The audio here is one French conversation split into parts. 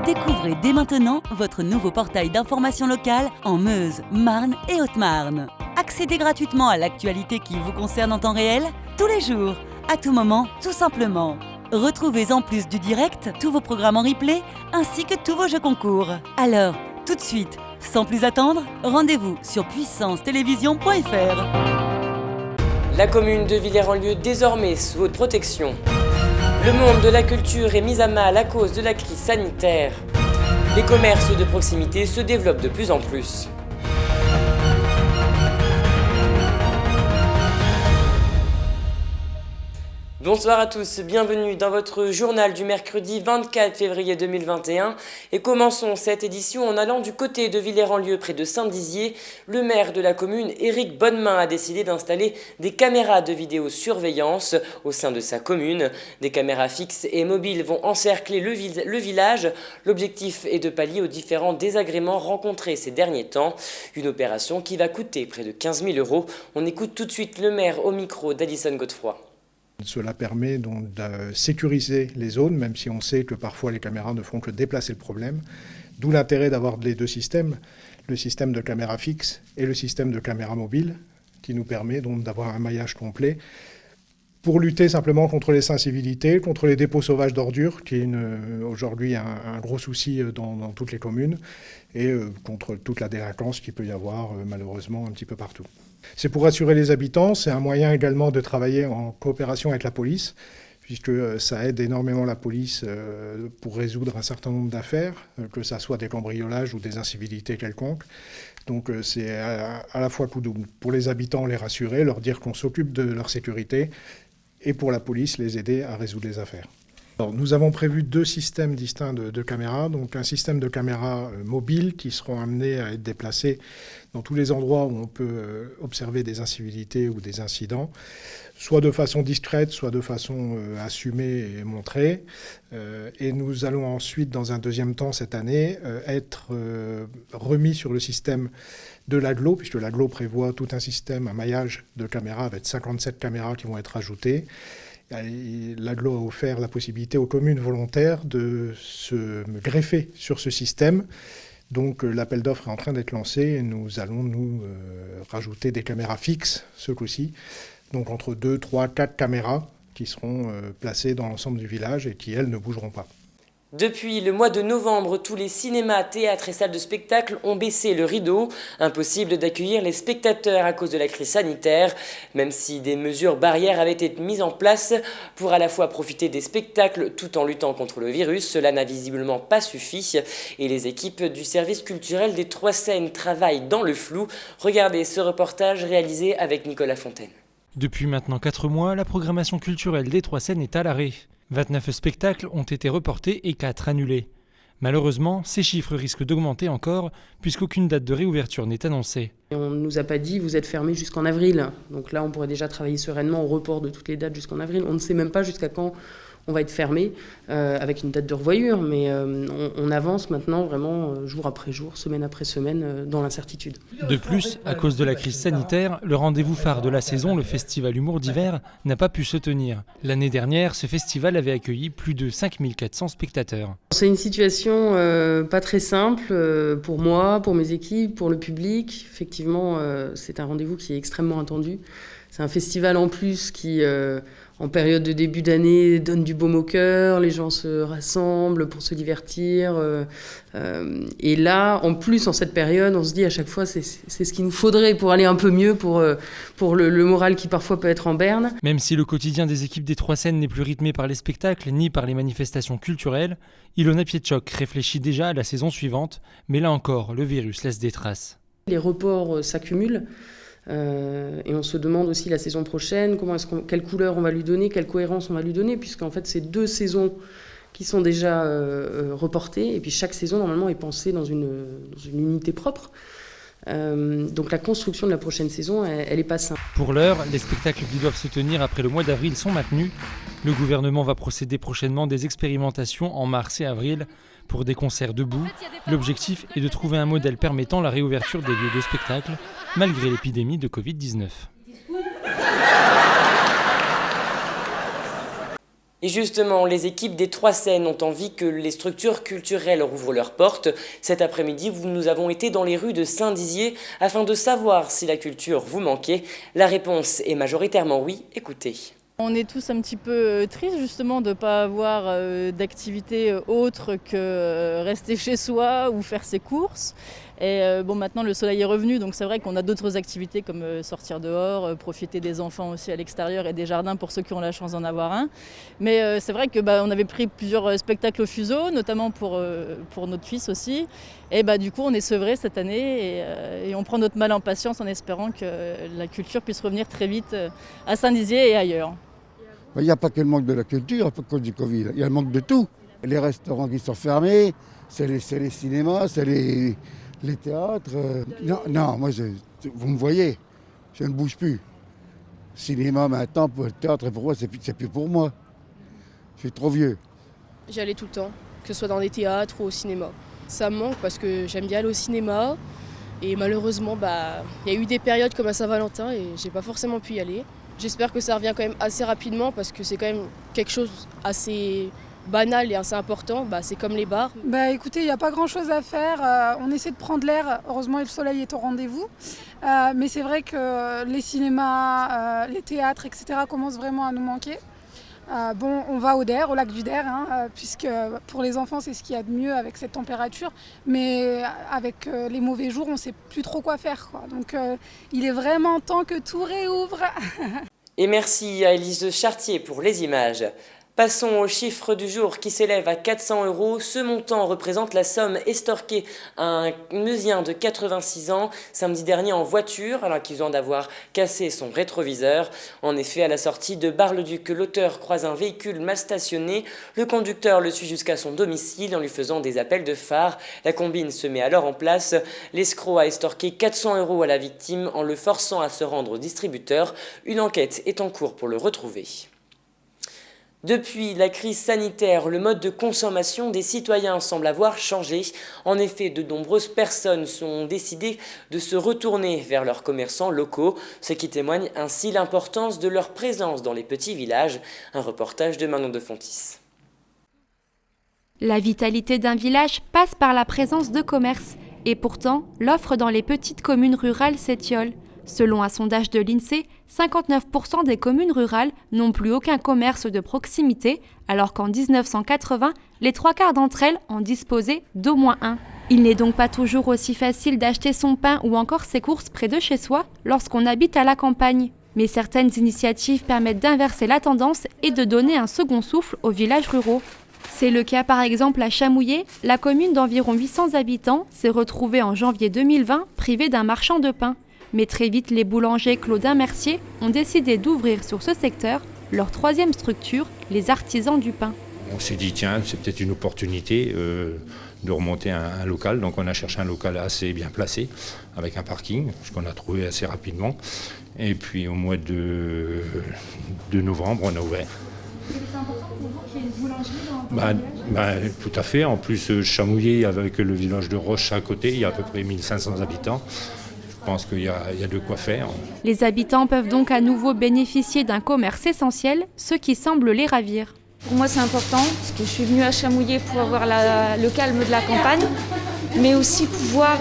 Découvrez dès maintenant votre nouveau portail d'information locale en Meuse, Marne et Haute-Marne. Accédez gratuitement à l'actualité qui vous concerne en temps réel, tous les jours, à tout moment, tout simplement. Retrouvez en plus du direct tous vos programmes en replay ainsi que tous vos jeux concours. Alors, tout de suite, sans plus attendre, rendez-vous sur puissancetélévision.fr. La commune de Villers-en-Lieu désormais sous haute protection. Le monde de la culture est mis à mal à cause de la crise sanitaire. Les commerces de proximité se développent de plus en plus. Bonsoir à tous, bienvenue dans votre journal du mercredi 24 février 2021 et commençons cette édition en allant du côté de Villers-en-Lieu près de Saint-Dizier. Le maire de la commune, Éric Bonnemain, a décidé d'installer des caméras de vidéosurveillance au sein de sa commune. Des caméras fixes et mobiles vont encercler le village. L'objectif est de pallier aux différents désagréments rencontrés ces derniers temps. Une opération qui va coûter près de 15 000 €. On écoute tout de suite le maire au micro d'Alison Godefroy. Cela permet donc de sécuriser les zones, même si on sait que parfois les caméras ne font que déplacer le problème. D'où l'intérêt d'avoir les deux systèmes, le système de caméra fixe et le système de caméra mobile, qui nous permet donc d'avoir un maillage complet pour lutter simplement contre les incivilités, contre les dépôts sauvages d'ordures, qui est aujourd'hui un gros souci dans toutes les communes, et contre toute la délinquance qu'il peut y avoir malheureusement un petit peu partout. C'est pour rassurer les habitants, c'est un moyen également de travailler en coopération avec la police, puisque ça aide énormément la police pour résoudre un certain nombre d'affaires, que ça soit des cambriolages ou des incivilités quelconques. Donc c'est à la fois coup double. Pour les habitants, les rassurer, leur dire qu'on s'occupe de leur sécurité, et pour la police, les aider à résoudre les affaires. Alors, nous avons prévu deux systèmes distincts de caméras. Donc un système de caméras mobiles qui seront amenés à être déplacés dans tous les endroits où on peut observer des incivilités ou des incidents, soit de façon discrète, soit de façon assumée et montrée. Et nous allons ensuite, dans un deuxième temps cette année, être remis sur le système de l'agglo, puisque l'agglo prévoit tout un système, un maillage de caméras avec 57 caméras qui vont être ajoutées. L'agglo a offert la possibilité aux communes volontaires de se greffer sur ce système. Donc l'appel d'offres est en train d'être lancé et nous allons rajouter des caméras fixes ce coup-ci. Donc entre 2, 3, 4 caméras qui seront placées dans l'ensemble du village et qui, elles, ne bougeront pas. Depuis le mois de novembre, tous les cinémas, théâtres et salles de spectacle ont baissé le rideau. Impossible d'accueillir les spectateurs à cause de la crise sanitaire, même si des mesures barrières avaient été mises en place pour à la fois profiter des spectacles tout en luttant contre le virus. Cela n'a visiblement pas suffi et les équipes du service culturel des Trois Seines travaillent dans le flou. Regardez ce reportage réalisé avec Nicolas Fontaine. Depuis maintenant 4 mois, la programmation culturelle des Trois Seines est à l'arrêt. 29 spectacles ont été reportés et 4 annulés. Malheureusement, ces chiffres risquent d'augmenter encore puisqu'aucune date de réouverture n'est annoncée. On ne nous a pas dit vous êtes fermés jusqu'en avril. Donc là, on pourrait déjà travailler sereinement au report de toutes les dates jusqu'en avril. On ne sait même pas jusqu'à quand on va être fermé avec une date de revoyure, mais on avance maintenant vraiment jour après jour, semaine après semaine dans l'incertitude. De plus, à cause de la crise sanitaire, le rendez-vous phare de la saison, le festival Humour d'hiver, n'a pas pu se tenir. L'année dernière, ce festival avait accueilli plus de 5400 spectateurs. C'est une situation pas très simple pour moi, pour mes équipes, pour le public. Effectivement, c'est un rendez-vous qui est extrêmement attendu. C'est un festival en plus qui, en période de début d'année, donne du baume au cœur, les gens se rassemblent pour se divertir. Et là, en plus, en cette période, on se dit à chaque fois, c'est ce qu'il nous faudrait pour aller un peu mieux, pour le moral qui parfois peut être en berne. Même si le quotidien des équipes des Trois Seines n'est plus rythmé par les spectacles ni par les manifestations culturelles, Ilona Pietchok réfléchit déjà à la saison suivante, mais là encore, le virus laisse des traces. Les reports s'accumulent. Et on se demande aussi la saison prochaine, quelle couleur on va lui donner, quelle cohérence on va lui donner, puisqu'en fait c'est 2 saisons qui sont déjà reportées, et puis chaque saison normalement est pensée dans une unité propre. Donc la construction de la prochaine saison, elle est pas simple. Pour l'heure, les spectacles qui doivent se tenir après le mois d'avril sont maintenus. Le gouvernement va procéder prochainement des expérimentations en mars et avril pour des concerts debout. L'objectif est de trouver un modèle permettant la réouverture des lieux de spectacle malgré l'épidémie de Covid-19. Et justement, les équipes des Trois Seines ont envie que les structures culturelles rouvrent leurs portes. Cet après-midi, nous avons été dans les rues de Saint-Dizier afin de savoir si la culture vous manquait. La réponse est majoritairement oui. Écoutez. On est tous un petit peu tristes justement de ne pas avoir d'activité autre que rester chez soi ou faire ses courses. Et maintenant le soleil est revenu, donc c'est vrai qu'on a d'autres activités comme sortir dehors, profiter des enfants aussi à l'extérieur et des jardins pour ceux qui ont la chance d'en avoir un. Mais c'est vrai que on avait pris plusieurs spectacles au fuseau, notamment pour notre fils aussi. Et du coup on est sevrés cette année et on prend notre mal en patience en espérant que la culture puisse revenir très vite à Saint-Dizier et ailleurs. Il n'y a pas que le manque de la culture à cause du Covid, il y a le manque de tout. Les restaurants qui sont fermés, c'est les cinémas, c'est les théâtres. Non, moi, vous me voyez, je ne bouge plus. Cinéma maintenant, pour le théâtre, pour moi, c'est plus pour moi. Je suis trop vieux. J'y allais tout le temps, que ce soit dans des théâtres ou au cinéma. Ça me manque parce que j'aime bien aller au cinéma. Et malheureusement, il y a eu des périodes comme à Saint-Valentin et j'ai pas forcément pu y aller. J'espère que ça revient quand même assez rapidement parce que c'est quand même quelque chose assez banal et assez important. C'est comme les bars. Écoutez, il n'y a pas grand chose à faire. On essaie de prendre l'air. Heureusement, le soleil est au rendez-vous. Mais c'est vrai que les cinémas, les théâtres, etc. commencent vraiment à nous manquer. On va au lac du Der, puisque pour les enfants, c'est ce qu'il y a de mieux avec cette température. Mais avec les mauvais jours, on ne sait plus trop quoi faire, quoi. Donc il est vraiment temps que tout réouvre. Et merci à Élise Chartier pour les images. Passons au chiffre du jour qui s'élève à 400 €. Ce montant représente la somme estorquée à un Meusien de 86 ans samedi dernier en voiture, alors l'accusant d'avoir cassé son rétroviseur. En effet, à la sortie de Bar-le-Duc, l'auteur croise un véhicule mal stationné. Le conducteur le suit jusqu'à son domicile en lui faisant des appels de phare. La combine se met alors en place. L'escroc a estorqué 400 € à la victime en le forçant à se rendre au distributeur. Une enquête est en cours pour le retrouver. Depuis la crise sanitaire, le mode de consommation des citoyens semble avoir changé. En effet, de nombreuses personnes sont décidées de se retourner vers leurs commerçants locaux, ce qui témoigne ainsi l'importance de leur présence dans les petits villages. Un reportage de Manon de Fontis. La vitalité d'un village passe par la présence de commerces. Et pourtant, l'offre dans les petites communes rurales s'étiole. Selon un sondage de l'INSEE, 59% des communes rurales n'ont plus aucun commerce de proximité, alors qu'en 1980, les 3/4 d'entre elles en disposaient d'au moins un. Il n'est donc pas toujours aussi facile d'acheter son pain ou encore ses courses près de chez soi lorsqu'on habite à la campagne. Mais certaines initiatives permettent d'inverser la tendance et de donner un second souffle aux villages ruraux. C'est le cas par exemple à Chamouillé, la commune d'environ 800 habitants s'est retrouvée en janvier 2020 privée d'un marchand de pain. Mais très vite, les boulangers Claudin Mercier ont décidé d'ouvrir sur ce secteur leur troisième structure, les artisans du pain. On s'est dit, tiens, c'est peut-être une opportunité de remonter un local. Donc on a cherché un local assez bien placé, avec un parking, ce qu'on a trouvé assez rapidement. Et puis au mois de novembre, on a ouvert. C'est important pour vous qu'il y ait une boulangerie dans le village ? Tout à fait. En plus, Chamouillé, avec le village de Roche à côté, il y a à peu près 1500 habitants. Je pense qu'il y a de quoi faire. Les habitants peuvent donc à nouveau bénéficier d'un commerce essentiel, ce qui semble les ravir. Pour moi c'est important parce que je suis venue à Chamouillé pour avoir le calme de la campagne, mais aussi pouvoir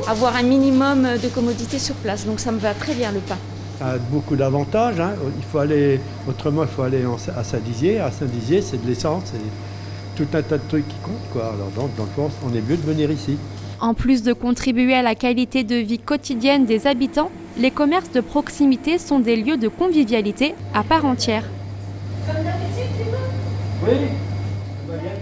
avoir un minimum de commodité sur place. Donc ça me va très bien le pain. Ça a beaucoup d'avantages. Autrement il faut aller à Saint-Dizier. À Saint-Dizier c'est de l'essence, c'est tout un tas de trucs qui comptent, quoi. Alors dans le fond, on est mieux de venir ici. En plus de contribuer à la qualité de vie quotidienne des habitants, les commerces de proximité sont des lieux de convivialité à part entière.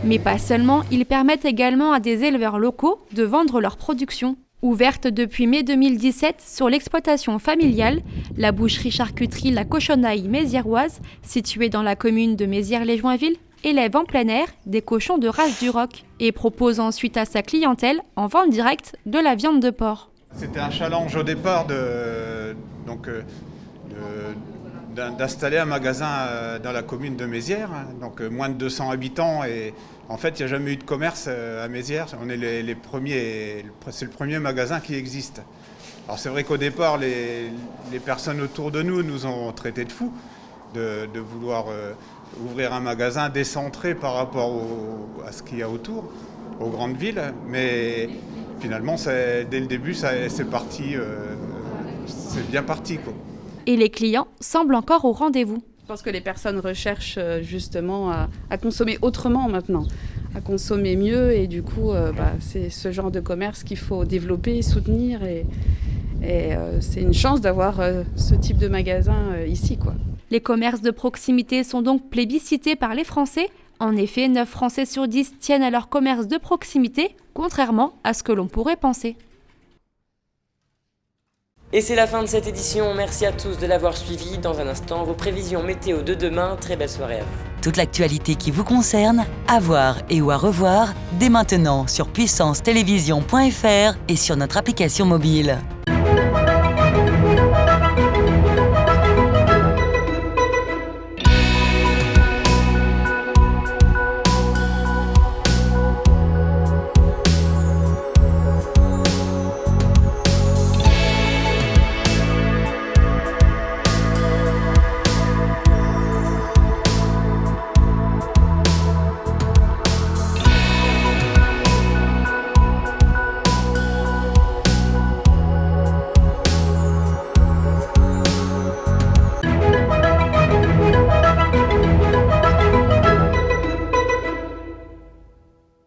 Mais pas seulement, ils permettent également à des éleveurs locaux de vendre leur production. Ouverte depuis mai 2017 sur l'exploitation familiale, la boucherie-charcuterie La Cochonnaille méziéroise, située dans la commune de Mézières-les-Joinville, élève en plein air des cochons de race Duroc et propose ensuite à sa clientèle en vente directe de la viande de porc. C'était un challenge au départ d'installer un magasin dans la commune de Mézières, donc moins de 200 habitants et en fait il n'y a jamais eu de commerce à Mézières, on est les premiers, c'est le premier magasin qui existe. Alors c'est vrai qu'au départ les personnes autour de nous ont traités de fous de vouloir ouvrir un magasin décentré par rapport à ce qu'il y a autour, aux grandes villes. Mais finalement, dès le début, c'est parti, c'est bien parti, quoi. Et les clients semblent encore au rendez-vous. Je pense que les personnes recherchent justement à consommer autrement maintenant, à consommer mieux, et du coup, c'est ce genre de commerce qu'il faut développer, soutenir, et c'est une chance d'avoir ce type de magasin ici, quoi. Les commerces de proximité sont donc plébiscités par les Français. En effet, 9 Français sur 10 tiennent à leur commerce de proximité, contrairement à ce que l'on pourrait penser. Et c'est la fin de cette édition, merci à tous de l'avoir suivi. Dans un instant, vos prévisions météo de demain, très belle soirée à vous. Toute l'actualité qui vous concerne, à voir et ou à revoir, dès maintenant sur puissancetélévision.fr et sur notre application mobile.